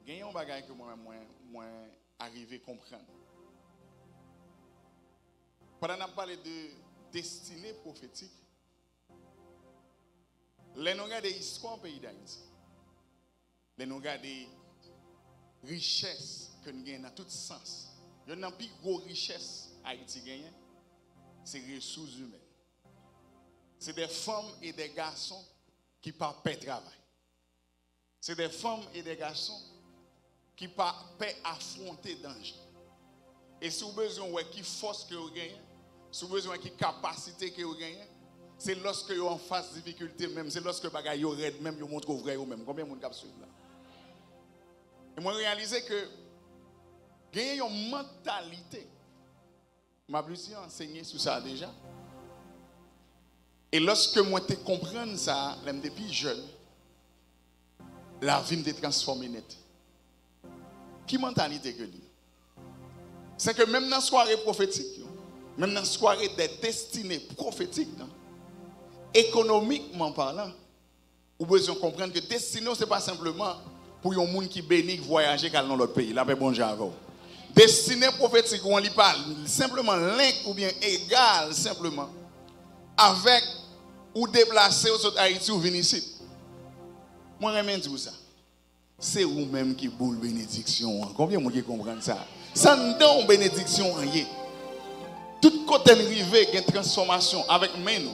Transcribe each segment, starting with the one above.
Il y a un bagage que moi arrivé à comprendre. Pendant qu'on parle de destinée prophétique, les nous regardons l'histoire du pays d'Haïti. Les nous regardons des richesses que nous gagnons dans tous sens. Il y a une plus grosse richesse Haïti gagne, c'est les ressources humaines. C'est des femmes et des garçons qui ne partent pas travail. C'est des femmes et des garçons qui ne partent pas affronter danger. Et si vous avez besoin de force que vous gagnez, si vous avez besoin de capacité que vous gagnez, c'est lorsque vous êtes en face de difficulté même, c'est lorsque vous êtes raide même, vous montrez vrai vous-même. Combien de monde qui suivre là? Et moi, j'ai réalisé que gagner une mentalité. Ma plusieurs enseigné sur ça déjà. Et lorsque moi te comprends ça, depuis jeune, la vie me transformée net. Qui mentalité que dit? C'est que même dans la soirée prophétique, même dans la soirée des destinées prophétiques, économiquement parlant, vous devez comprendre que destinée, ce n'est pas simplement pour un monde qui bénit voyager dans l'autre pays. Là, bon j'avais. Destinée prophétique, on ne lit pas simplement link ou bien égal simplement avec ou déplacer aux Haïti ou venir ici. Moi, je dis ça. C'est vous-même qui boule bénédiction. Combien de gens qui comprennent ça? Ça ne donne bénédiction rien. Tout côté arrivé, il y a une transformation avec nous,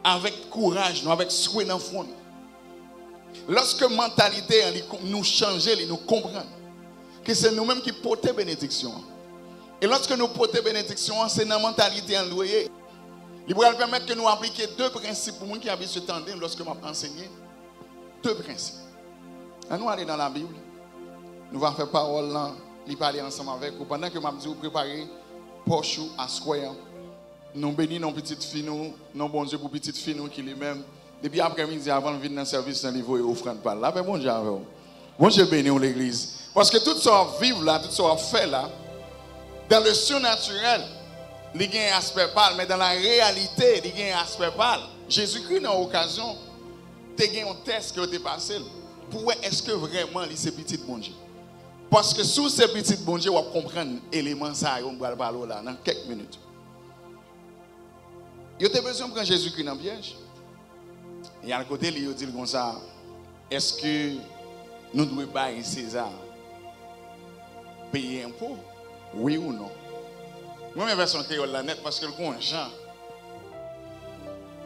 avec courage, avec souhait dans le fond. Lorsque la mentalité nous change, nous comprenons que c'est nous-mêmes qui portons bénédiction. Et lorsque nous portons bénédiction, c'est notre mentalité en loyer. Il va permettre que nous appliquions deux principes pour nous qui habitent ce tandem lorsque nous enseignons. Deux principes. Nous allons dans la Bible. Nous allons faire parole là, nous parler ensemble avec vous. Pendant que je vous préparez poche à square, nous bénissons nos petites filles, nos bons Dieu pour petites filles qui lui-même. Depuis après-midi, avant de venir dans le service, dans le niveau et offrande par là, bon Dieu, bon Dieu bénit l'église. Parce que tout ça vivre là, tout ça fait là, dans le surnaturel, il y a un aspect pâle, mais dans la réalité, il y a un aspect pâle. Jésus-Christ, dans l'occasion, il y a un test qui a été passé. Pour est-ce que vraiment c'est petit bon Dieu? Parce que sous ces petits bon Dieu, on va comprendre l'élément ça, on va parler là dans quelques minutes. Il y a besoin de prendre Jésus-Christ dans le piège. Et à côté, il dit comme ça, est-ce que nous devons payer César? Payer impôt? Oui ou non? Moi, ma version créole la net parce que le con Jean,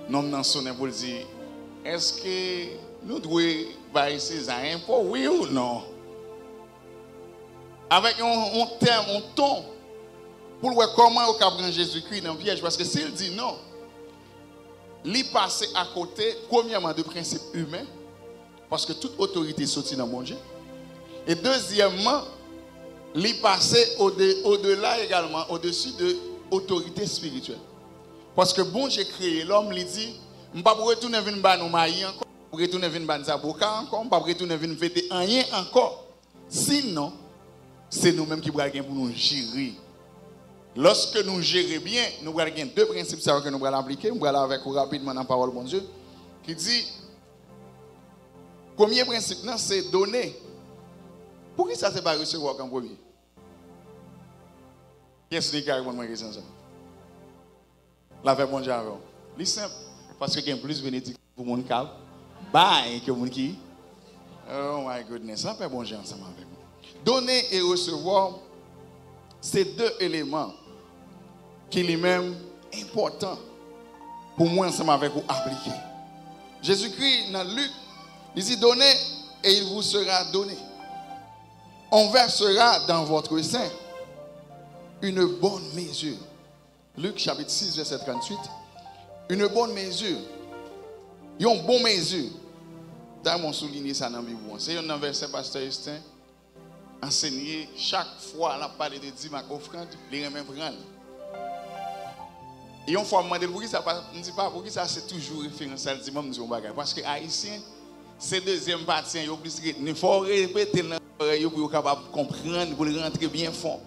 non dans son pour dire, est-ce que nous devons payer César impôt? Oui ou non? Avec un terme, un ton, pour voir comment on peut prendre Jésus-Christ dans le piège. Parce que s'il dit non, il passe à côté, premièrement, de principes humains, parce que toute autorité sortit dans mon Dieu. Et deuxièmement, il passe au-delà également, au-dessus de l'autorité spirituelle. Parce que bon Dieu créé l'homme, il dit, je ne vais pas retourner venir nous marier encore, je ne vais pas retourner venir zaboka encore, je ne vais pas retourner venir fêter rien encore. Sinon, c'est nous-mêmes qui allons pour nous gérer. Lorsque nous gérons bien, nous allons avoir deux principes que nous allons appliquer. Nous allons avec vous rapidement dans la parole de mon Dieu. Qui dit, premier principe, c'est donner. Pourquoi ça ne s'est pas recevoir comme premier? Qu'est-ce qui répond à ma question? La fait mon Dieu avant. C'est simple. Parce qu'il y a plus de bénédiction pour mon cas. Bye que mon qui. Oh my goodness. Ça fait bon Dieu ensemble avec moi. Donner et recevoir, c'est deux éléments qui sont même importants pour moi ensemble avec vous appliquer. Jésus-Christ dans Luc, il dit donnez et il vous sera donné. On versera dans votre sein une bonne mesure. Luc chapitre 6 verset 38. Une bonne mesure. Une bonne mesure. D'ailleurs, on souligne ça dans la Bible. C'est un verset pasteur Justin. Enseigner chaque fois on a parlé de 10 offrande, les remet prendre. Et on fois demander pour qui ça ne dit pas pour qui ça c'est toujours référence à dimanche nous bagage parce que haïtien c'est deuxième partie il plus il faut répéter pour capable comprendre pour rentrer bien fond.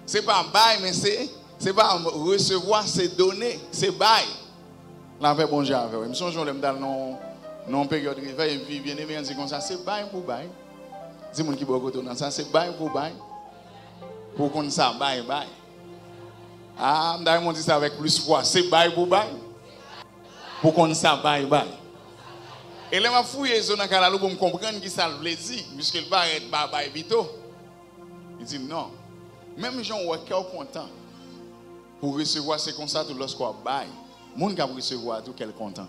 C'est pas bail mais c'est pas recevoir c'est donner, c'est bail. La paix bon Dieu avec. Me songe on l'aime dans non période réveil et puis bien aimé on dit comme ça c'est bail pour bail. Dis-moi qui boit côté dans ça, c'est bail pour bail. Pour qu'on ça bail bail. Ah, d'ailleurs, on dit ça avec plus foi. C'est bail pour bail. Pour qu'on ça bail bail. Et là, je fouille zone dans Kalalou pour me comprendre qui ça veut dire, puisqu'il paraît bail vito. Il dit non. Même gens ont cœur content pour recevoir c'est comme ça tout lorsqu'on bail. Moun qui recevoir tout quel content.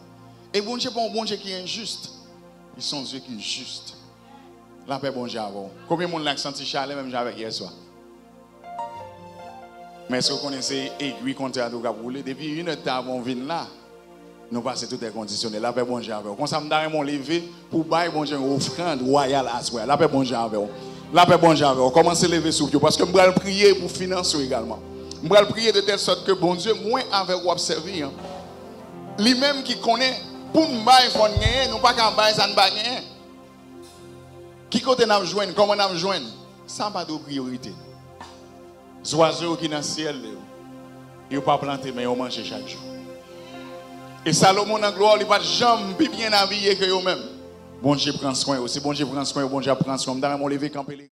Et bon Dieu pas un bon Dieu qui est injuste. Ils sont Dieu qui est juste. La paix bon Dieu avant. Combien de monde l'a senti Charles même avec hier soir. Mais est-ce que vous connaissez aiguille contre à tout cap rouler depuis une heure avant venir là. Nous passons tout est conditionné. La paix bon Dieu avec. Quand ça me donne mon lever pour bailler bon Dieu offrande royale à soi. La paix bon Dieu avec. La paix bon Dieu avec. Commencez à lever sur vous parce que je vais prier pour financer également. Je vais prier de telle sorte que bon Dieu moins avec vous observer. Lui-même qui connaît pour nous bailler faut gagner, nous pas qu'en bailler ça ne pas gagner. Qui côté nous joindre, comment nous joindre? Ça pas de priorité. Les oiseaux qui dans le ciel, ils ne pas planter mais ils mangent chaque jour. Et Salomon en gloire, il pas jamais bien habillé que eux-mêmes. Bon Dieu prend soin aussi, bon Dieu prend soin, bon Dieu prend soin. Dans mon lever camper